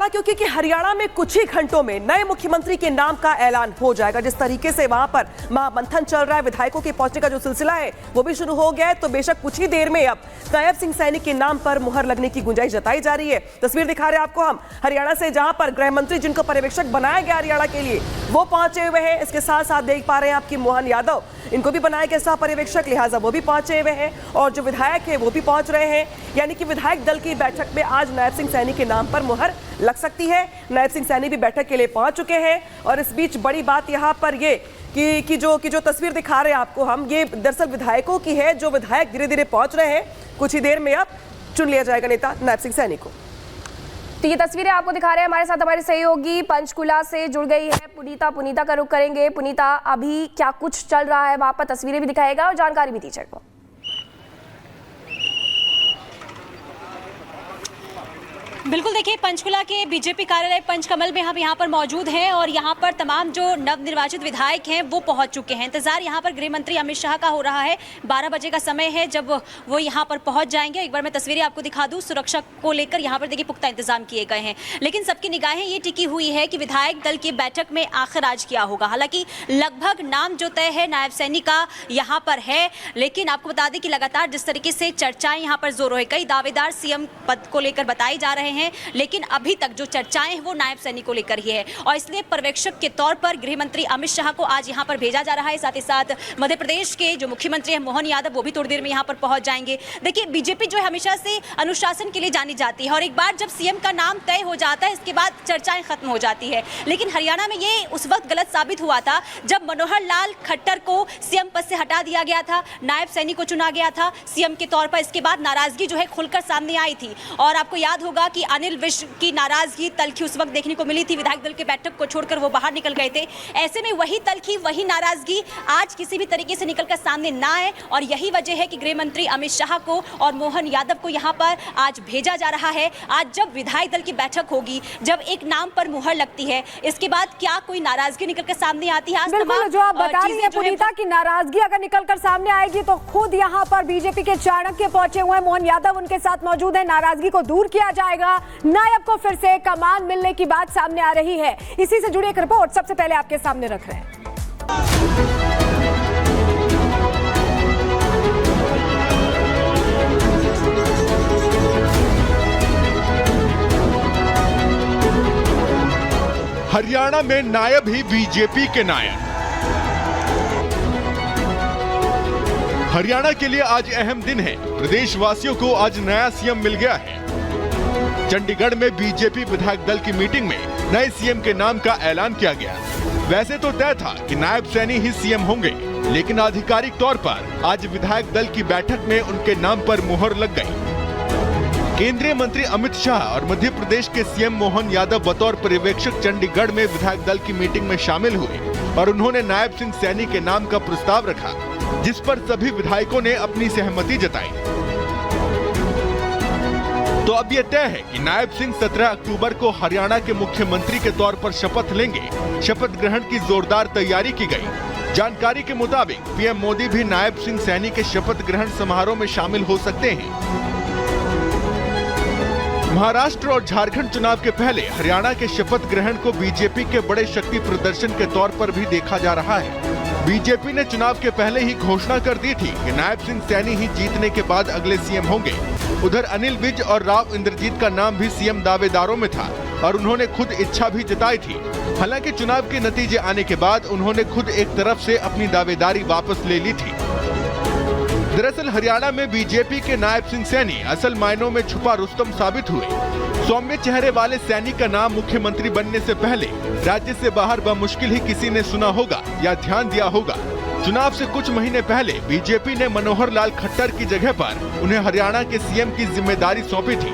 हरियाणा, क्योंकि हरियाणा में कुछ ही घंटों में नए मुख्यमंत्री के नाम का ऐलान हो जाएगा। जिस तरीके से वहां पर महामंथन चल रहा है, विधायकों के पहुंचने का जो सिलसिला है वो भी शुरू हो गया है, तो बेशक कुछ ही देर में अब नायब सिंह सैनी के नाम पर मुहर लगने की गुंजाइश जताई जा रही है। तस्वीर दिखा रहे हैं आपको हम हरियाणा से, जहां पर गृह मंत्री जिनको पर्यवेक्षक बनाया गया हरियाणा के लिए वो पहुंचे हुए हैं। इसके साथ साथ देख पा रहे हैं आपकी मोहन यादव, इनको भी बनाया गया सह पर्यवेक्षक, लिहाजा वो भी पहुंचे हुए हैं और जो विधायक है वो भी पहुंच रहे हैं। यानी कि विधायक दल की बैठक में आज नायब सिंह सैनी के नाम पर मुहर लग सकती है। नायब सिंह सैनी भी बैठक के लिए पहुंच चुके हैं और इस बीच बड़ी बात यहां पर ये कि जो तस्वीर दिखा रहे हैं आपको हम, ये दरअसल विधायकों की है। जो विधायक धीरे धीरे पहुंच रहे हैं, कुछ ही देर में अब चुन लिया जाएगा नेता नायब सिंह सैनी को। तो ये तस्वीरें आपको दिखा रहे हैं हमारे साथ हमारे सहयोगी पंचकुला से जुड़ गई है पुनीता का रुख करेंगे। पुनीता, अभी क्या कुछ चल रहा है वहां पर, तस्वीरें भी दिखाएगा और जानकारी भी दीजिएगा। बिल्कुल, देखिए पंचकुला के बीजेपी कार्यालय पंचकमल में हम यहाँ पर मौजूद हैं और यहाँ पर तमाम जो नवनिर्वाचित विधायक हैं वो पहुँच चुके हैं। इंतजार यहाँ पर गृह मंत्री अमित शाह का हो रहा है। 12 बजे का समय है जब वो यहाँ पर पहुँच जाएंगे। एक बार मैं तस्वीरें आपको दिखा दूँ। सुरक्षा को लेकर यहाँ पर देखिए पुख्ता इंतजाम किए गए हैं, लेकिन सबकी निगाहें ये टिकी हुई है कि विधायक दल की बैठक में आखिर आज क्या होगा। हालांकि लगभग नाम जो तय है नायब सैनी का यहाँ पर है, लेकिन आपको बता दें कि लगातार जिस तरीके से चर्चाएं यहाँ पर जोरों है, कई दावेदार सीएम पद को लेकर बताए जा रहे हैं, लेकिन अभी तक जो चर्चाएं हैं वो नायब सैनी को लेकर ही है और इसलिए पर्यवेक्षक के तौर पर गृह मंत्री अमित शाह को आज यहां पर भेजा जा रहा है। साथ ही साथ मध्य प्रदेश के जो मुख्यमंत्री हैं मोहन यादव, वो भी थोड़ी देर में यहां पर पहुंच जाएंगे। देखिए, बीजेपी जो है हमेशा से अनुशासन के लिए जानी जाती है और एक बार जब सीएम का नाम तय हो जाता है इसके बाद चर्चाएं खत्म हो जाती है। लेकिन हरियाणा में ये उस वक्त गलत साबित हुआ था जब मनोहर लाल खट्टर को सीएम पद से हटा दिया गया था, नायब सैनी को चुना गया था सीएम के तौर पर। इसके बाद नाराजगी जो है खुलकर सामने आई थी और आपको याद होगा कि अनिल विज की नाराजगी तलखी उस वक्त देखने को मिली थी। विधायक दल के बैठक को छोड़कर वो बाहर निकल गए थे। ऐसे में वही तलखी, वही नाराजगी आज किसी भी तरीके से निकलकर सामने ना आए और यही वजह है कि गृह मंत्री अमित शाह को और मोहन यादव को यहां पर आज भेजा जा रहा है। आज जब विधायक दल की बैठक होगी, जब एक नाम पर मुहर लगती है, इसके बाद क्या कोई नाराजगी निकलकर सामने आती है? आज बिल्कुल, जो आप बता रही हैं पुनीता की नाराजगी अगर निकलकर सामने आएगी तो खुद यहाँ पर बीजेपी के चाणक्य पहुंचे हुए हैं, मोहन यादव उनके साथ मौजूद है। नाराजगी को दूर किया जाएगा, नायब को फिर से कमान मिलने की बात सामने आ रही है। इसी से जुड़ी एक रिपोर्ट सबसे पहले आपके सामने रख रहे हैं। हरियाणा में नायब ही बीजेपी के नायब। हरियाणा के लिए आज अहम दिन है। प्रदेशवासियों को आज नया सीएम मिल गया है। चंडीगढ़ में बीजेपी विधायक दल की मीटिंग में नए सीएम के नाम का ऐलान किया गया। वैसे तो तय था कि नायब सैनी ही सीएम होंगे, लेकिन आधिकारिक तौर पर आज विधायक दल की बैठक में उनके नाम पर मुहर लग गई। केंद्रीय मंत्री अमित शाह और मध्य प्रदेश के सीएम मोहन यादव बतौर पर्यवेक्षक चंडीगढ़ में विधायक दल की मीटिंग में शामिल हुए और उन्होंने नायब सिंह सैनी के नाम का प्रस्ताव रखा, जिस पर सभी विधायकों ने अपनी सहमति जताई। तो अब यह तय है कि नायब सिंह 17 अक्टूबर को हरियाणा के मुख्यमंत्री के तौर पर शपथ लेंगे। शपथ ग्रहण की जोरदार तैयारी की गई। जानकारी के मुताबिक पीएम मोदी भी नायब सिंह सैनी के शपथ ग्रहण समारोह में शामिल हो सकते हैं। महाराष्ट्र और झारखंड चुनाव के पहले हरियाणा के शपथ ग्रहण को बीजेपी के बड़े शक्ति प्रदर्शन के तौर पर भी देखा जा रहा है। बीजेपी ने चुनाव के पहले ही घोषणा कर दी थी कि नायब सिंह सैनी ही जीतने के बाद अगले सीएम होंगे। उधर अनिल विज और राव इंद्रजीत का नाम भी सीएम दावेदारों में था और उन्होंने खुद इच्छा भी जताई थी। हालांकि चुनाव के नतीजे आने के बाद उन्होंने खुद एक तरफ से अपनी दावेदारी वापस ले ली थी। दरअसल हरियाणा में बीजेपी के नायब सिंह सैनी असल मायनों में छुपा रुस्तम साबित हुए। सौम्य चेहरे वाले सैनी का नाम मुख्यमंत्री बनने से पहले राज्य से बाहर बमुश्किल ही किसी ने सुना होगा या ध्यान दिया होगा। चुनाव से कुछ महीने पहले बीजेपी ने मनोहर लाल खट्टर की जगह पर उन्हें हरियाणा के सीएम की जिम्मेदारी सौंपी थी।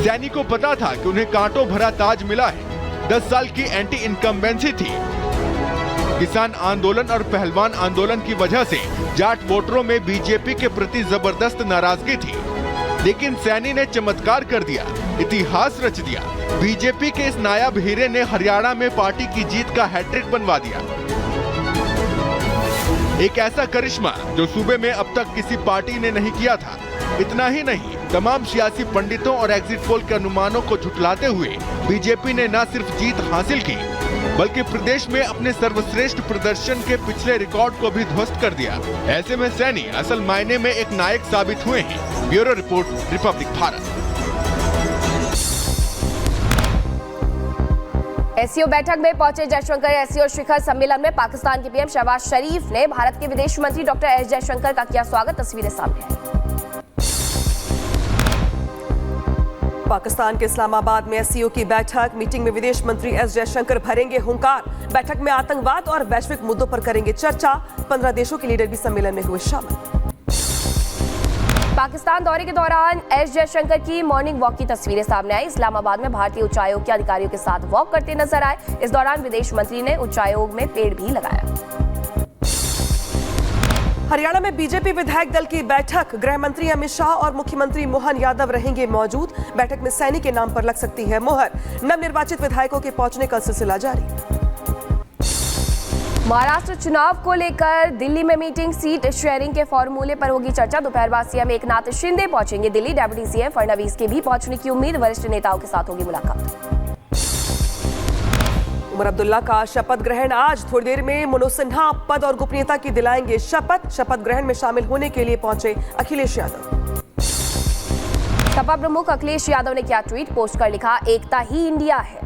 सैनी को पता था कि उन्हें कांटों भरा ताज मिला है। 10 साल की एंटी इनकम्बेंसी थी। किसान आंदोलन और पहलवान आंदोलन की वजह से जाट वोटरों में बीजेपी के प्रति जबरदस्त नाराजगी थी, लेकिन सैनी ने चमत्कार कर दिया, इतिहास रच दिया। बीजेपी के इस नायाब हीरे ने हरियाणा में पार्टी की जीत का हैट्रिक बनवा दिया। एक ऐसा करिश्मा जो सूबे में अब तक किसी पार्टी ने नहीं किया था। इतना ही नहीं, तमाम सियासी पंडितों और एग्जिट पोल के अनुमानों को झुठलाते हुए बीजेपी ने न सिर्फ जीत हासिल की बल्कि प्रदेश में अपने सर्वश्रेष्ठ प्रदर्शन के पिछले रिकॉर्ड को भी ध्वस्त कर दिया। ऐसे में सैनी असल मायने में एक नायक साबित हुए हैं। Bureau report, Republic Bharat. SCO बैठक में पहुंचे जयशंकर। एससीओ शिखर सम्मेलन में पाकिस्तान के पीएम शहबाज शरीफ ने भारत के विदेश मंत्री डॉक्टर एस जयशंकर का किया स्वागत। तस्वीरें सामने आई। पाकिस्तान के इस्लामाबाद में एससीओ की बैठक। मीटिंग में विदेश मंत्री एस जयशंकर भरेंगे हुंकार। बैठक में आतंकवाद और वैश्विक मुद्दों पर करेंगे चर्चा। 15 देशों के लीडर भी सम्मेलन में हुए शामिल। पाकिस्तान दौरे के दौरान एस जयशंकर की मॉर्निंग वॉक की तस्वीरें सामने आई। इस्लामाबाद में भारतीय उच्चायोग के अधिकारियों के साथ वॉक करते नजर आए। इस दौरान विदेश मंत्री ने उच्चायोग में पेड़ भी लगाया। हरियाणा में बीजेपी विधायक दल की बैठक। गृह मंत्री अमित शाह और मुख्यमंत्री मोहन यादव रहेंगे मौजूद। बैठक में सैनी के नाम पर लग सकती है मोहर। नवनिर्वाचित विधायकों के पहुंचने का सिलसिला जारी। महाराष्ट्र चुनाव को लेकर दिल्ली में मीटिंग। सीट शेयरिंग के फॉर्मूले पर होगी चर्चा। दोपहर बाद सीएम एकनाथ शिंदे पहुंचेंगे दिल्ली। डेप्यूटी सीएम फडणवीस के भी पहुंचने की उम्मीद। वरिष्ठ नेताओं के साथ होगी मुलाकात। उमर अब्दुल्ला का शपथ ग्रहण आज। थोड़ी देर में मनोज सिन्हा पद और गोपनीयता की दिलाएंगे शपथ। शपथ ग्रहण में शामिल होने के लिए पहुंचे अखिलेश यादव। सपा प्रमुख अखिलेश यादव ने किया ट्वीट। पोस्ट कर लिखा, एकता ही इंडिया है।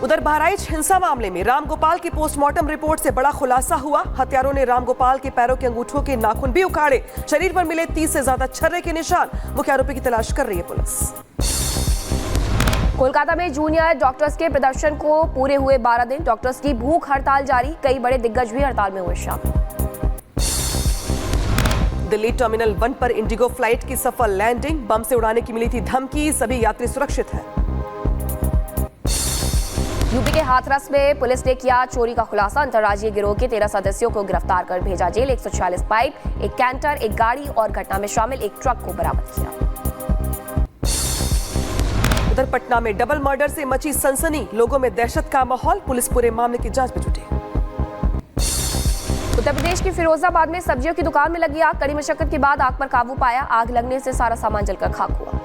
उधर बहराइच हिंसा मामले में रामगोपाल की पोस्टमार्टम रिपोर्ट से बड़ा खुलासा हुआ। हत्यारों ने रामगोपाल के पैरों के अंगूठों के नाखून भी उखाड़े। शरीर पर मिले 30 से ज्यादा छर्रे के निशान। मुख्य आरोपी की तलाश कर रही है पुलिस। कोलकाता में जूनियर डॉक्टर्स के प्रदर्शन को पूरे हुए 12 दिन। डॉक्टर्स की भूख हड़ताल जारी। कई बड़े दिग्गज भी हड़ताल में हुए शामिल। दिल्ली टर्मिनल 1 पर इंडिगो फ्लाइट की सफल लैंडिंग। बम से उड़ाने की मिली थी धमकी। सभी यात्री सुरक्षित हैं। यूपी के हाथरस में पुलिस ने किया चोरी का खुलासा। अंतर्राज्यीय गिरोह के 13 सदस्यों को गिरफ्तार कर भेजा जेल। 146 पाइप, एक कैंटर, एक गाड़ी और घटना में शामिल एक ट्रक को बरामद किया। उधर पटना में डबल मर्डर से मची सनसनी। लोगों में दहशत का माहौल। पुलिस पूरे मामले की जांच में जुटी। उत्तर प्रदेश की फिरोजाबाद में सब्जियों की दुकान में लगी आग। कड़ी मशक्कत के बाद आग पर काबू पाया। आग लगने से सारा सामान जलकर खाक हुआ।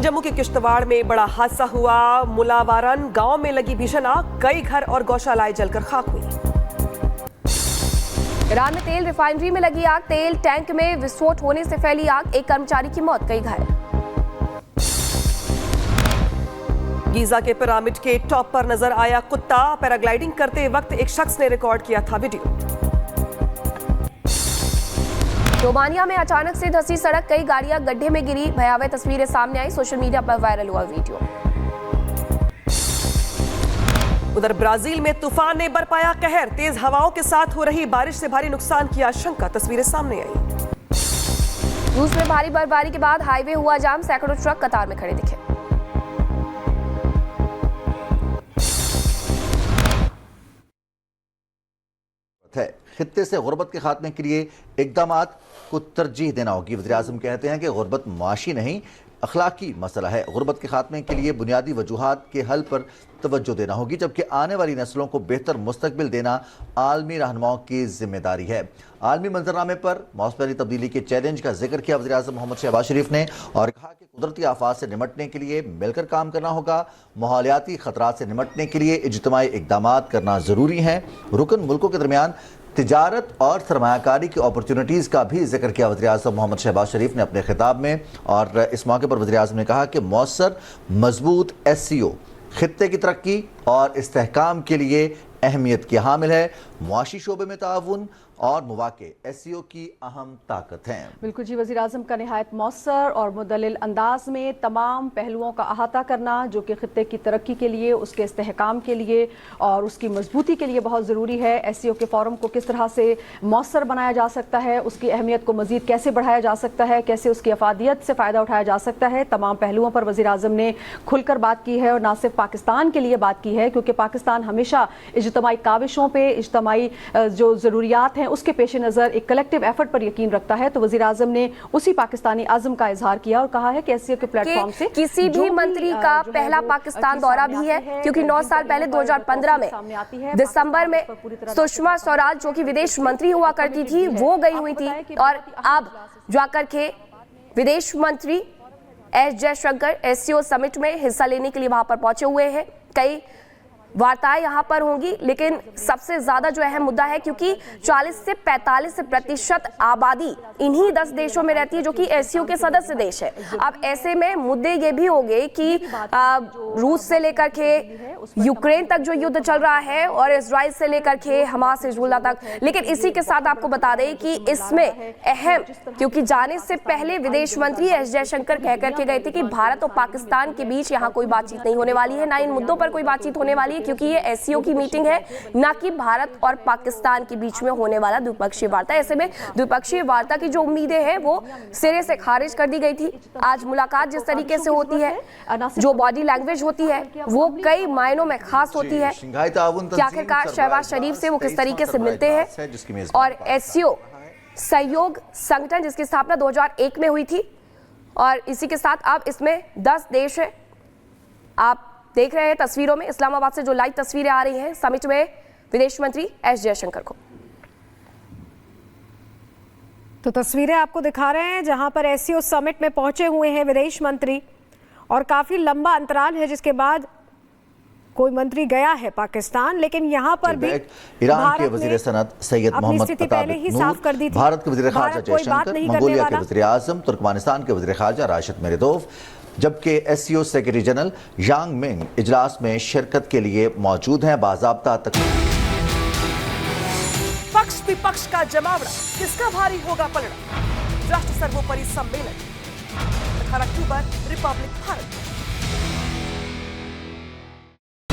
जम्मू के किश्तवाड़ में बड़ा हादसा हुआ। मुलावारन गांव में लगी भीषण आग। कई घर और गौशालाएं जलकर खाक हुई। ईरान में तेल रिफाइनरी में लगी आग। तेल टैंक में विस्फोट होने से फैली आग। एक कर्मचारी की मौत, कई घायल। गीजा के पिरामिड के टॉप पर नजर आया कुत्ता। पैराग्लाइडिंग करते वक्त एक शख्स ने रिकॉर्ड किया था वीडियो। रोमानिया में अचानक से धंसी सड़क। कई गाड़ियां गड्ढे में गिरी। भयावह तस्वीरें सामने आई। सोशल मीडिया पर वायरल हुआ वीडियो। उधर ब्राजील में तूफान ने बरपाया कहर। तेज हवाओं के साथ हो रही बारिश से भारी नुकसान की आशंका। तस्वीरें सामने आई। रूस में भारी बर्फबारी के बाद हाईवे हुआ जाम। सैकड़ों ट्रक कतार में खड़े दिखे। खित्ते से गुर्बत के खात्मे के लिए इक़दामात को तरजीह देना होगी। वज़ीर-ए-आज़म कहते हैं कि गुर्बत माशी नहीं, अखलाकी मसला है। गुर्बत के खात्मे के लिए बुनियादी वजूहात के हल पर तवज्जो देना होगी, जबकि आने वाली नस्लों को बेहतर मुस्तकबिल देना आलमी रहनुमाओं की जिम्मेदारी है। आलमी मंजरनामे पर मौसमी तब्दीली के चैलेंज का जिक्र किया वज़ीर-ए-आज़म मोहम्मद शहबाज शरीफ ने और कहा कि कुदरती आफात से निमटने के लिए मिलकर काम करना होगा। माहौलियाती खतरात से निमटने के लिए इज्तिमाई इक़दामात करना ज़रूरी है। रुकन मुल्कों के दरमियान तिजारत और सरमायाकारी की अपॉर्चुनिटीज़ का भी जिक्र किया वज़ीर-ए-आज़म मोहम्मद शहबाज शरीफ ने अपने खिताब में। और इस मौके पर वज़ीर-ए-आज़म ने कहा कि मौसर मजबूत एससीओ खित्ते की तरक्की और इस्तेहकाम के लिए अहमियत की हामिल है। मुआशी शोबे में ताउन और मौके एससीओ की अहम ताकत हैं। बिल्कुल जी, वज़ीर आज़म का निहायत मौसर और मुदल्लिल अंदाज में तमाम पहलुओं का अहाता करना जो कि खित्ते की तरक्की के लिए, उसके इस्तेहकाम के लिए और उसकी मजबूती के लिए बहुत ज़रूरी है। एससीओ के फ़ोरम को किस तरह से मौसर बनाया जा सकता है, उसकी अहमियत को मज़ीद कैसे बढ़ाया जा सकता है, कैसे उसकी अफादियत से फ़ायदा उठाया जा सकता है, तमाम पहलुओं पर वज़ीर आज़म ने खुलकर बात की है और ना सिर्फ पाकिस्तान के लिए बात की है, क्योंकि पाकिस्तान हमेशा इज्तिमाई काविशों पर, इज्तिमाई जो ज़रूरियात हैं हैं उसके पेश नज़र एक कलेक्टिव एफर्ट पर यकीन रखता है, तो वज़ीर आज़म ने उसी पाकिस्तानी आज़म का इजहार किया और कहा है कि एससीओ के प्लेटफॉर्म से किसी भी मंत्री का पहला पाकिस्तान दौरा भी है, क्योंकि 9 साल पहले 2015 में दिसंबर में सुषमा स्वराज जो कि विदेश मंत्री हुआ करती थी वो गई हुई थी, और अब जाकर के विदेश मंत्री एस जयशंकर एससीओ समिट में हिस्सा लेने के लिए वहां पर पहुंचे हुए हैं। कई वार्ताएं यहां पर होंगी, लेकिन सबसे ज्यादा जो अहम मुद्दा है, क्योंकि 40 से 45% आबादी इन्हीं 10 देशों में रहती है जो कि एससीओ के सदस्य देश है। अब ऐसे में मुद्दे ये भी होंगे कि रूस से लेकर के यूक्रेन तक जो युद्ध चल रहा है और इजराइल से लेकर के हमास हिजबुल्लाह तक, लेकिन इसी के साथ आपको बता दें कि इसमें अहम, क्योंकि जाने से पहले विदेश मंत्री एस जयशंकर कह करके गए थे कि भारत और पाकिस्तान के बीच यहाँ कोई बातचीत नहीं होने वाली है, ना इन मुद्दों पर कोई बातचीत होने वाली है, क्योंकि ये एससीओ की मीटिंग है, ना कि भारत और पाकिस्तान के बीच में होने वाला द्विपक्षीय वार्ता। ऐसे में द्विपक्षीय वार्ता की जो उम्मीदें हैं वो सिरे से खारिज कर दी गई थी। आज मुलाकात जिस तरीके से होती है, जो बॉडी लैंग्वेज होती है वो कई मायनों में खास होती है कि आखिरकार शहबाज शरीफ से वो किस तरीके से मिलते हैं। और एससीओ सहयोग संगठन जिसकी स्थापना 2001 में हुई थी, और इसी के साथ अब इसमें 10 देश है। आप देख रहे हैं तस्वीरों में इस्लामाबाद से जो लाइव तस्वीरें आ रही हैं समिट में विदेश मंत्री एस जयशंकर को। तो तस्वीरें आपको दिखा रहे हैं जहां पर एससीओ समिट में पहुंचे हुए हैं विदेश मंत्री, और काफी लंबा अंतराल है जिसके बाद कोई मंत्री गया है पाकिस्तान, लेकिन यहाँ पर भी ईरान के वजीर सनत सैयद मोहम्मद अताबिक नूर, भारत के वजीर खारजा जयशंकर, मंगोलिया के वजीर आजम, तुर्कमेनिस्तान के वजीर खारजा राशिद मेरेदोव, जबकि एससीओ सेक्रेटरी जनरल यांग मिंग इजलास में शिरकत के लिए मौजूद हैं। बाज़ाब्ता तक पक्ष विपक्ष का जमावड़ा, किसका भारी होगा पलड़ा? राष्ट्र सर्वोपरि सम्मेलन 18 अक्टूबर, रिपब्लिक भारत।